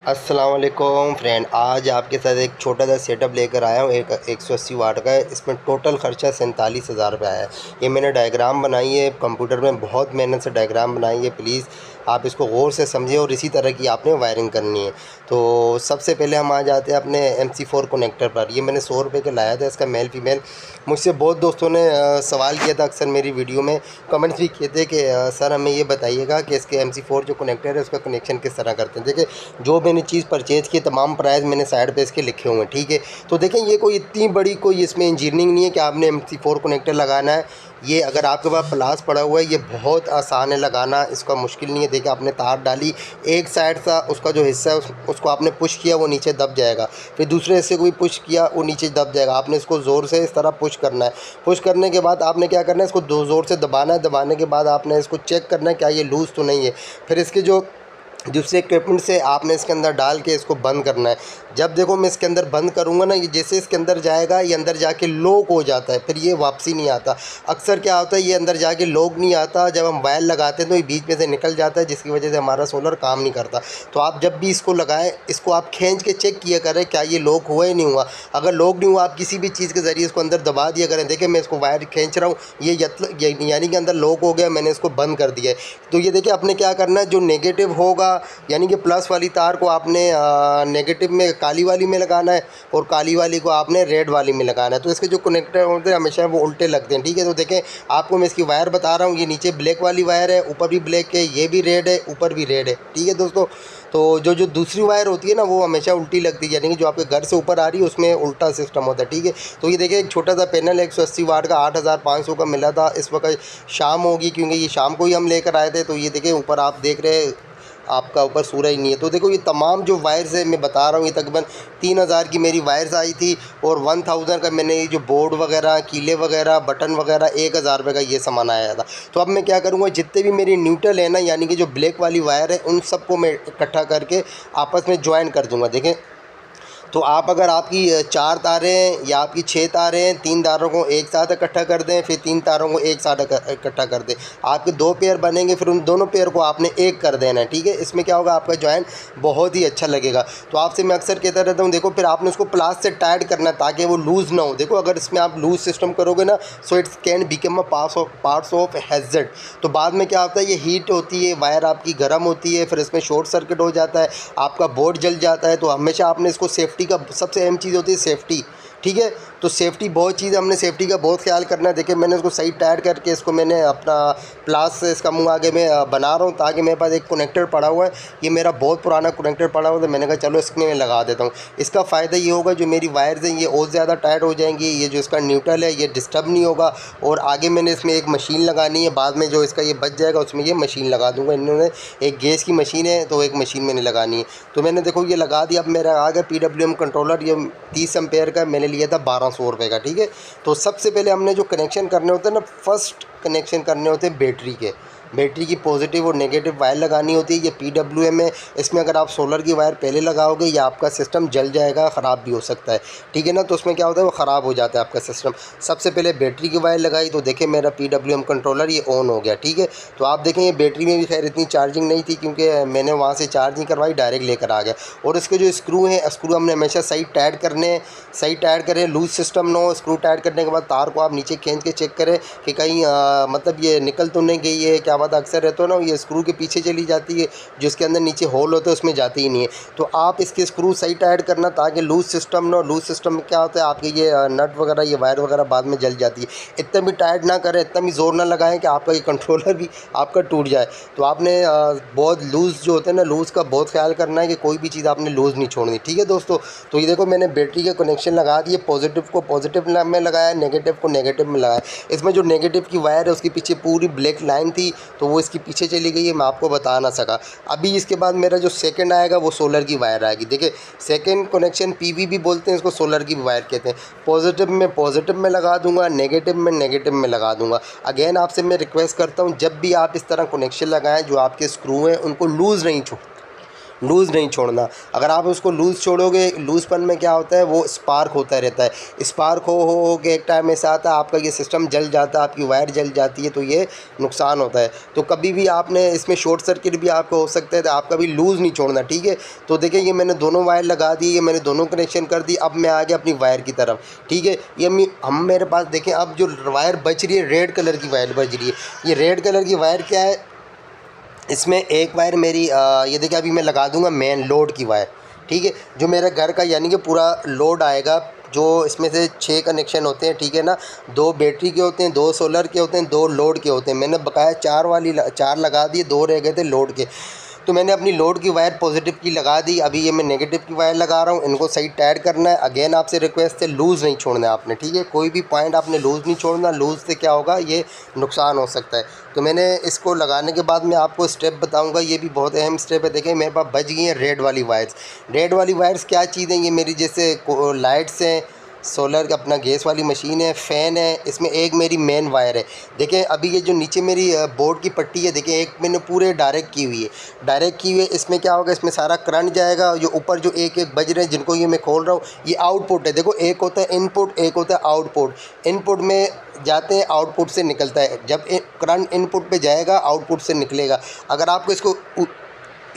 अस्सलाम वालेकुम फ्रेंड, आज आपके साथ एक छोटा सा सेटअप लेकर आया हूँ। एक 180 वाट का है। इसमें टोटल ख़र्चा 47,000 रुपये आया है। ये मैंने डायग्राम बनाई है कंप्यूटर में, बहुत मेहनत से डायग्राम बनाई है। प्लीज़ आप इसको गौर से समझिए और इसी तरह की आपने वायरिंग करनी है। तो सबसे पहले हम आ जाते हैं अपने MC4 कनेक्टर पर। ये मैंने 100 रुपये का लाया था। इसका मेल फीमेल मुझसे बहुत दोस्तों ने सवाल किया था, अक्सर मेरी वीडियो में कमेंट्स भी किए थे कि सर हमें ये बताइएगा कि इसके MC4 जो कनेक्टर है उसका कनेक्शन किस तरह करते हैं। देखिए, जो मैंने चीज़ परचेज़ की तमाम प्राइस मैंने साइड पे इसके लिखे हुए हैं, ठीक है। तो देखें, ये कोई इतनी बड़ी कोई इसमें इंजीनियरिंग नहीं है कि आपने MC4 कनेक्टर लगाना है। ये अगर आपके पास प्लास पड़ा हुआ है, ये बहुत आसान है लगाना, इसका मुश्किल नहीं है। देखिए, आपने तार डाली, एक साइड सा उसका जो हिस्सा है उसको आपने पुश किया, वो नीचे दब जाएगा। फिर दूसरे हिस्से को भी पुश किया, वो नीचे दब जाएगा। आपने इसको ज़ोर से इस तरह पुश करना है। पुश करने के बाद आपने क्या करना है, इसको दो ज़ोर से दबाना है। दबाने के बाद आपने इसको चेक करना है क्या ये लूज़ तो नहीं है। फिर इसके जो दूसरे इक्विपमेंट से आपने इसके अंदर डाल के इसको बंद करना है। जब देखो मैं इसके अंदर बंद करूँगा ना, ये जैसे इसके अंदर जाएगा, ये अंदर जाके लॉक हो जाता है, फिर ये वापसी नहीं आता। अक्सर क्या होता है, ये अंदर जाके लॉक नहीं आता, जब हम वायर लगाते हैं तो ये बीच में से निकल जाता है, जिसकी वजह से हमारा सोलर काम नहीं करता। तो आप जब भी इसको लगाएं, इसको आप खींच के चेक किया करें क्या ये लॉक हुआ या नहीं हुआ। अगर लॉक नहीं हुआ, आप किसी भी चीज़ के ज़रिए इसको अंदर दबा दिया करें। देखिए, मैं इसको वायर खींच रहा हूँ, ये यानी कि अंदर लॉक हो गया, मैंने इसको बंद कर दिया है। तो ये देखिए, आपने क्या करना है, जो नेगेटिव होगा यानी कि प्लस वाली तार को आपने नेगेटिव में काली वाली में लगाना है और काली वाली को आपने रेड वाली में लगाना है। तो इसके जो कनेक्टर होते हैं हमेशा वो उल्टे लगते हैं, ठीक है। तो देखें, आपको मैं इसकी वायर बता रहा हूँ, ये नीचे ब्लैक वाली वायर है, ऊपर भी ब्लैक है, ये भी रेड है, ऊपर भी रेड है, ठीक है दोस्तों। तो जो दूसरी वायर होती है ना, वो हमेशा उल्टी लगती है, यानी कि जो आपके घर से ऊपर आ रही है उसमें उल्टा सिस्टम होता है, ठीक है। तो ये देखिए, एक छोटा सा पैनल 180 वाट का 8,500 का मिला था। इस वक्त शाम होगी, क्योंकि ये शाम को ही हम लेकर आए थे। तो ये देखिए, ऊपर आप देख रहे हैं, आपका ऊपर सूरज नहीं है। तो देखो, ये तमाम जो वायर्स है मैं बता रहा हूँ, ये तकरीबन 3,000 की मेरी वायर्स आई थी और 1,000 का मैंने ये जो बोर्ड वगैरह, कीले वगैरह, बटन वगैरह, 1,000 रुपये का ये सामान आया था। तो अब मैं क्या करूँगा, जितने भी मेरी न्यूट्रल है ना, यानी कि जो ब्लैक वाली वायर है, उन सबको मैं इकट्ठा करके आपस में ज्वाइन कर दूँगा। देखें, तो आप अगर आपकी 4 तारें हैं या आपकी 6 तारें हैं, 3 तारों को एक साथ इकट्ठा कर दें, फिर 3 तारों को एक साथ इकट्ठा कर दें। आपके 2 पेयर बनेंगे, फिर उन दोनों पेयर को आपने एक कर देना है, ठीक है। इसमें क्या होगा, आपका जॉइंट बहुत ही अच्छा लगेगा। तो आपसे मैं अक्सर कहता रहता हूँ, देखो, फिर आपने उसको प्लास से टाइट करना है ताकि वो लूज़ ना हो। देखो, अगर इसमें आप लूज़ सिस्टम करोगे ना, so it's can become a parts of hazard. तो बाद में क्या होता है, ये हीट होती है, वायर आपकी गर्म होती है, फिर इसमें शॉर्ट सर्किट हो जाता है, आपका बोर्ड जल जाता है। तो हमेशा आपने इसको सेफ्टी का सबसे अहम चीज़ होती है सेफ्टी, ठीक है। तो सेफ्टी बहुत चीज़, हमने सेफ्टी का बहुत ख्याल करना है। देखिए, मैंने इसको सही टाइट करके इसको मैंने अपना प्लास से इसका मुंह आगे मैं बना रहा हूँ, ताकि मेरे पास एक कनेक्टर पड़ा हुआ है। ये मेरा बहुत पुराना कनेक्टर पड़ा हुआ है, तो मैंने कहा चलो इसमें मैं लगा देता हूँ। इसका फ़ायदा ये होगा, जो मेरी वायर्स हैं ये और ज़्यादा टाइट हो जाएंगी, ये जो इसका न्यूट्रल है ये डिस्टर्ब नहीं होगा। और आगे मैंने इसमें एक मशीन लगानी है, बाद में जो इसका ये बच जाएगा उसमें ये मशीन लगा दूँगा। इन्होंने एक गैस की मशीन है, तो एक मशीन मैंने लगानी है। तो मैंने देखो ये लगा दिया। अब मेरा आ गया PWM कंट्रोलर, ये 30 एम्पेयर का मैंने लिया था 1,200 रुपये का, ठीक है। तो सबसे पहले हमने जो कनेक्शन करने होते हैं ना, फर्स्ट कनेक्शन करने होते हैं बैटरी के। बैटरी की पॉजिटिव और नेगेटिव वायर लगानी होती है। ये PWM है, इसमें अगर आप सोलर की वायर पहले लगाओगे या आपका सिस्टम जल जाएगा, ख़राब भी हो सकता है, ठीक है ना। तो उसमें क्या होता है, वो ख़राब हो जाता है आपका सिस्टम। सबसे पहले बैटरी की वायर लगाई, तो देखें मेरा PWM कंट्रोलर ये ऑन हो गया, ठीक है। तो आप देखें, ये बैटरी में भी खैर इतनी चार्जिंग नहीं थी, क्योंकि मैंने वहाँ से चार्ज नहीं करवाई, डायरेक्ट लेकर आ गया। और इसके जो स्क्रू हैं, स्क्रू हमने हमेशा सही टाइट करने हैं, सही टाइट करें, लूज सिस्टम ना हो। स्क्रू टाइट करने के बाद तार को आप नीचे खींच के चेक करें कि कहीं मतलब ये निकल तो नहीं गई है। क्या बात, अक्सर रहता है ना, ये स्क्रू के पीछे चली जाती है, जो इसके अंदर नीचे होल होता है उसमें जाती ही नहीं है। तो आप इसके स्क्रू सही टाइट करना, ताकि लूज सिस्टम ना हो। लूज सिस्टम में क्या होता है, आपके ये नट वगैरह, ये वायर वगैरह बाद में जल जाती है। इतना भी टाइट ना करें, इतना भी ज़ोर ना लगाएं कि आपका ये कंट्रोलर भी आपका टूट जाए। तो आपने बहुत लूज़ जो होते हैं ना, लूज़ का बहुत ख्याल करना है कि कोई भी चीज़ आपने लूज़ नहीं छोड़नी, ठीक है दोस्तों। तो ये देखो, मैंने बैटरी के कनेक्शन लगा दिए, पॉजिटिव को पॉजिटिव में लगाया, नेगेटिव को नेगेटिव में लगाया। इसमें जो नेगेटिव की वायर है उसके पीछे पूरी ब्लैक लाइन थी, तो वो इसकी पीछे चली गई है, मैं आपको बता ना सका। अभी इसके बाद मेरा जो सेकंड आएगा वो सोलर की वायर आएगी। देखिए, सेकंड कनेक्शन PV भी बोलते हैं इसको, सोलर की वायर कहते हैं। पॉजिटिव में लगा दूंगा, नेगेटिव में लगा दूंगा। अगेन आपसे मैं रिक्वेस्ट करता हूँ, जब भी आप इस तरह कनेक्शन लगाएं, जो आपके स्क्रू हैं उनको लूज़ नहीं लूज़ नहीं छोड़ना। अगर आप उसको लूज़ छोड़ोगे, लूज़पन में क्या होता है, वो स्पार्क होता रहता है। स्पार्क हो के एक टाइम ऐसा आता है आपका ये सिस्टम जल जाता है, आपकी वायर जल जाती है, तो ये नुकसान होता है। तो कभी भी आपने इसमें शॉर्ट सर्किट भी आपको हो सकता है, तो आप कभी लूज़ नहीं छोड़ना, ठीक है। तो देखिए ये मैंने दोनों वायर लगा दी, ये मैंने दोनों कनेक्शन कर दी। अब मैं आ गया अपनी वायर की तरफ, ठीक है। ये हम मेरे पास देखें, अब जो वायर बच रही है, रेड कलर की वायर बच रही है। ये रेड कलर की वायर क्या है, इसमें एक वायर मेरी ये देखिए अभी मैं लगा दूंगा मेन लोड की वायर, ठीक है। जो मेरे घर का यानी कि पूरा लोड आएगा, जो इसमें से 6 कनेक्शन होते हैं, ठीक है ना। 2 बैटरी के होते हैं, 2 सोलर के होते हैं, 2 लोड के होते हैं। मैंने बकाया 4 लगा दिए, 2 रह गए थे लोड के। तो मैंने अपनी लोड की वायर पॉजिटिव की लगा दी। अभी ये मैं नेगेटिव की वायर लगा रहा हूँ, इनको सही टाइट करना है। अगेन आपसे रिक्वेस्ट है, लूज़ नहीं छोड़ना है आपने, ठीक है। कोई भी पॉइंट आपने लूज़ नहीं छोड़ना, लूज़ से क्या होगा, ये नुकसान हो सकता है। तो मैंने इसको लगाने के बाद मैं आपको स्टेप बताऊंगा, ये भी बहुत अहम स्टेप है। देखें मेरे पास बच गई हैं रेड वाली वायर्स। रेड वाली वायर्स क्या चीज़ है, ये मेरी जैसे लाइट्स हैं, सोलर का अपना गैस वाली मशीन है, फ़ैन है, इसमें एक मेरी मेन वायर है। देखें अभी ये जो नीचे मेरी बोर्ड की पट्टी है, देखें एक मैंने पूरे डायरेक्ट की हुई है, डायरेक्ट की हुई है। इसमें क्या होगा, इसमें सारा करंट जाएगा। जो ऊपर जो एक एक बज रहे हैं, जिनको ये मैं खोल रहा हूँ, ये आउटपुट है। देखो एक होता है इनपुट, एक होता है आउटपुट। इनपुट में जाते हैं, आउटपुट से निकलता है। जब करंट इनपुट पे जाएगा, आउटपुट से निकलेगा। अगर आपको इसको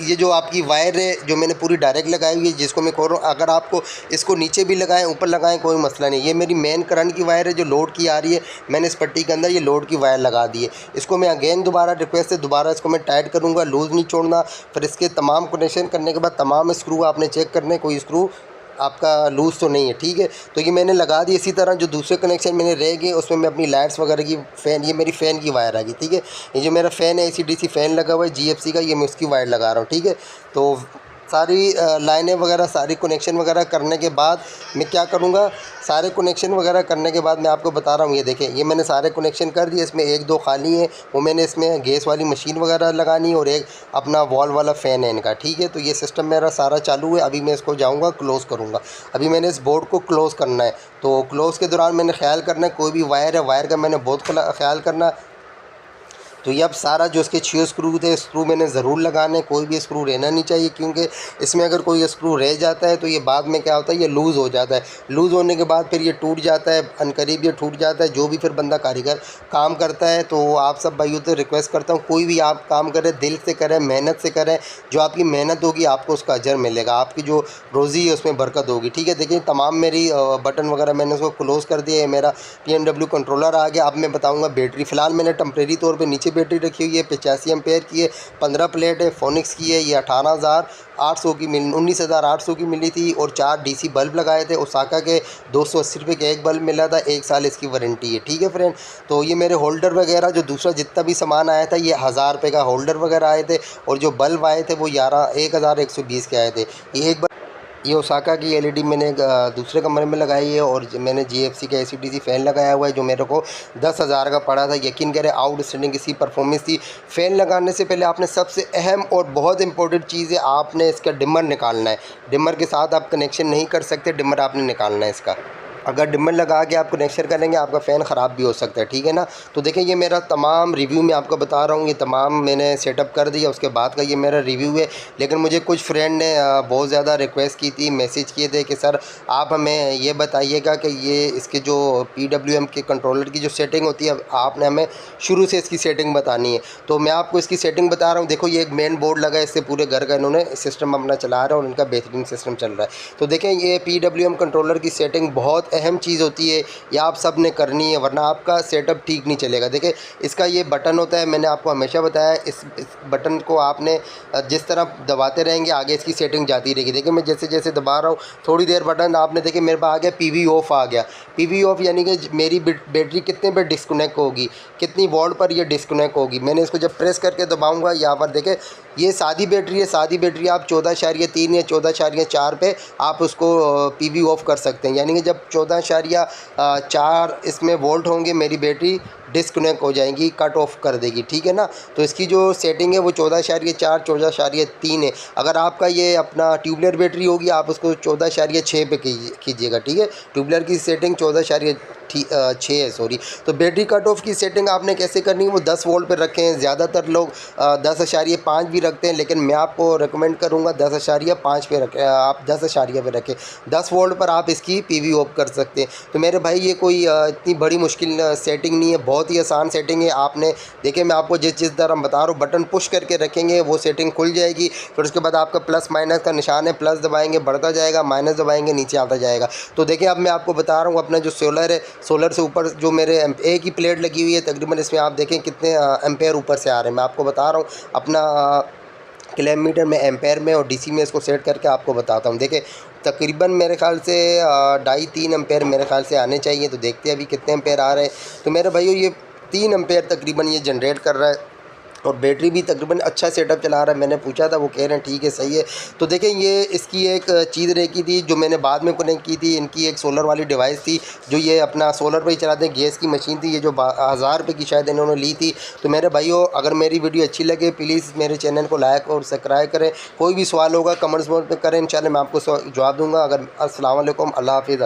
ये जो आपकी वायर है, जो मैंने पूरी डायरेक्ट लगाई हुई है, जिसको मैं खोल रहा हूँ, अगर आपको इसको नीचे भी लगाएं, ऊपर लगाएं, कोई मसला नहीं। ये मेरी मेन करंट की वायर है जो लोड की आ रही है। मैंने इस पट्टी के अंदर ये लोड की वायर लगा दी है। इसको मैं अगेन दोबारा रिक्वेस्ट है, दोबारा इसको मैं टाइट करूँगा, लूज़ नहीं छोड़ना। फिर इसके तमाम कनेक्शन करने के बाद तमाम स्क्रू आपने चेक करने, कोई स्क्रू आपका लूज़ तो नहीं है, ठीक है। तो ये मैंने लगा दी। इसी तरह जो दूसरे कनेक्शन मैंने रह गए, उसमें मैं अपनी लाइट्स वगैरह की फ़ैन, ये मेरी फ़ैन की वायर आ गई, ठीक है। ये जो मेरा फ़ैन है, AC/DC फ़ैन लगा हुआ है GFC का, ये मैं उसकी वायर लगा रहा हूँ, ठीक है। तो सारी लाइनें वगैरह, सारी कनेक्शन वगैरह करने के बाद मैं क्या करूँगा, सारे कनेक्शन वगैरह करने के बाद मैं आपको बता रहा हूँ। ये देखें, ये मैंने सारे कनेक्शन कर दिए। इसमें 1-2 खाली हैं, वो मैंने इसमें गैस वाली मशीन वगैरह लगानी है, और एक अपना वॉल वाला फ़ैन है इनका, ठीक है। तो ये सिस्टम मेरा सारा चालू है। अभी मैं इसको जाऊँगा क्लोज़ करूँगा। अभी मैंने इस बोर्ड को क्लोज़ करना है। तो क्लोज़ के दौरान मैंने ख्याल करना है, कोई भी वायर है, वायर का मैंने बहुत ख्याल करना। तो ये अब सारा जो इसके 6 स्क्रू थे, स्क्रू मैंने ज़रूर लगाने, कोई भी स्क्रू रहना नहीं चाहिए, क्योंकि इसमें अगर कोई स्क्रू रह जाता है तो ये बाद में क्या होता है, ये लूज़ हो जाता है। लूज़ होने के बाद फिर ये टूट जाता है, अनकरीब ये टूट जाता है। जो भी फिर बंदा कारीगर काम करता है, तो आप सब भाइयों से रिक्वेस्ट करता हूँ, कोई भी आप काम करें, दिल से करें, मेहनत से करें। जो आपकी मेहनत होगी, आपको उसका अजर मिलेगा, आपकी जो रोज़ी है उसमें बरकत होगी, ठीक है। देखिए तमाम मेरी बटन वगैरह मैंने उसको क्लोज़ कर दिया है। मेरा PMW कंट्रोलर आ गया। अब मैं बताऊँगा बैटरी। फ़िलहाल मैंने टेम्परेरी तौर पर नीचे बैटरी रखी हुई है, 85 एम्पेयर की है, 15 प्लेट है, फोनिक्स की है। ये 18,800 की 19,800 की मिली थी, और 4 DC बल्ब लगाए थे। ओसाका के 280 रुपये का एक बल्ब मिला था, 1 साल इसकी वारंटी है, ठीक है फ्रेंड। तो ये मेरे होल्डर वगैरह, जो दूसरा जितना भी सामान आया था, ये 1000 रुपये का होल्डर वगैरह आए थे, और जो बल्ब आए थे वो 11,120 के आए थे। ये ओसाका की LED मैंने दूसरे कमरे में लगाई है, और मैंने GFC का AC/DC फ़ैन लगाया हुआ है, जो मेरे को 10,000 का पड़ा था। यकीन करें आउटस्टैंडिंग इसकी परफॉर्मेंस थी। फ़ैन लगाने से पहले आपने सबसे अहम और बहुत इंपॉर्टेंट चीज़ है, आपने इसका डिमर निकालना है। डिमर के साथ आप कनेक्शन नहीं कर सकते, डिमर आपने निकालना है इसका। अगर डिमर लगा के आप कनेक्शन करेंगे, आपका फ़ैन ख़राब भी हो सकता है, ठीक है ना। तो देखिए ये मेरा तमाम रिव्यू मैं आपको बता रहा हूँ, ये तमाम मैंने सेटअप कर दिया, उसके बाद का ये मेरा रिव्यू है। लेकिन मुझे कुछ फ्रेंड ने बहुत ज़्यादा रिक्वेस्ट की थी, मैसेज किए थे कि सर आप हमें ये बताइएगा कि ये इसके जो PWM के कंट्रोलर की जो सेटिंग होती है, आपने हमें शुरू से इसकी सेटिंग बतानी है। तो मैं आपको इसकी सेटिंग बता रहा हूँ। देखो ये एक मेन बोर्ड लगा है, इससे पूरे घर का इन्होंने सिस्टम अपना चला रहा है, और इनका बेहतरीन सिस्टम चल रहा है। तो देखें ये PWM कंट्रोलर की सेटिंग बहुत अहम चीज़ होती है, ये आप सब ने करनी है, वरना आपका सेटअप ठीक नहीं चलेगा। देखिए इसका ये बटन होता है, मैंने आपको हमेशा बताया, इस बटन को आपने जिस तरह दबाते रहेंगे, आगे इसकी सेटिंग जाती रहेगी। देखिए मैं जैसे जैसे दबा रहा हूँ, थोड़ी देर बटन आपने देखिए मेरे पास आ गया PV ऑफ आ गया। PV ऑफ यानी कि मेरी बैटरी कितने पर डिस्कनेक्ट होगी, कितनी वोल्ट पर ये डिस्कनेक्ट होगी। मैंने इसको जब प्रेस करके दबाऊँगा, यहाँ पर देखें ये सादी बैटरी है। सादी बैटरी आप 14.3 या 14.4 पे आप उसको PV ऑफ कर सकते हैं। यानी कि जब 14.4 इसमें वोल्ट होंगे, मेरी बैटरी डिस्कनेक्ट हो जाएगी, कट ऑफ कर देगी, ठीक है ना। तो इसकी जो सेटिंग है वो 14.4 14.3 है। अगर आपका ये अपना ट्यूबलर बैटरी होगी, आप उसको 14.6 पे कीजिएगा, ठीक है। ट्यूबलर की सेटिंग 6 है सॉरी। तो बैटरी कट ऑफ की सेटिंग आपने कैसे करनी है वो 10 वोल्ट पर रखें। ज़्यादातर लोग 10.5 भी रखते हैं, लेकिन मैं आपको रिकमेंड करूँगा 10.5 पे रखें। आप 10 पे रखें, 10 वोल्ट पर आप इसकी पीवी ऑफ कर सकते हैं। तो मेरे भाई ये कोई इतनी बड़ी मुश्किल सेटिंग नहीं है, बहुत ही आसान सेटिंग है। आपने देखिए मैं आपको जिस तरह बता रहा हूँ, बटन पुश करके रखेंगे वो सेटिंग खुल जाएगी। फिर उसके बाद आपका प्लस माइनस का निशान है, प्लस दबाएंगे बढ़ता जाएगा, माइनस दबाएंगे नीचे आता जाएगा। तो देखिए अब मैं आपको बता रहा हूँ अपना जो सोलर है, सोलर से ऊपर जो मेरे एक ही प्लेट लगी हुई है, तकरीबन इसमें आप देखें कितने एम्पेयर ऊपर से आ रहे हैं। मैं आपको बता रहा हूँ अपना किलोमीटर में, एम्पेयर में और डीसी में इसको सेट करके आपको बताता हूँ। देखिए तकरीबन मेरे ख्याल से 2.5-3 एम्पेयर मेरे ख्याल से आने चाहिए। तो देखते हैं अभी कितने एम्पेयर आ रहे हैं। तो मेरे भाइयों ये 3 एम्पेयर तकरीबन ये जनरेट कर रहा है और बैटरी भी तकरीबन अच्छा सेटअप चला रहा है। मैंने पूछा था, वो कह रहे हैं ठीक है सही है। तो देखें ये इसकी एक चीज़ रखी थी जो मैंने बाद में कनेक्ट की थी। इनकी एक सोलर वाली डिवाइस थी जो ये अपना सोलर पर ही चलाते हैं, गैस की मशीन थी ये जो 1000 रुपये की शायद इन्होंने ली थी। तो मेरे भाइयों अगर मेरी वीडियो अच्छी लगे प्लीज़ मेरे चैनल को लाइक और सब्सक्राइब करें। कोई भी सवाल होगा कमेंट्स में करें, इंशाल्लाह मैं आपको जवाब दूँगा। अगर अस्सलाम वालेकुम, अल्लाह हाफ़िज़।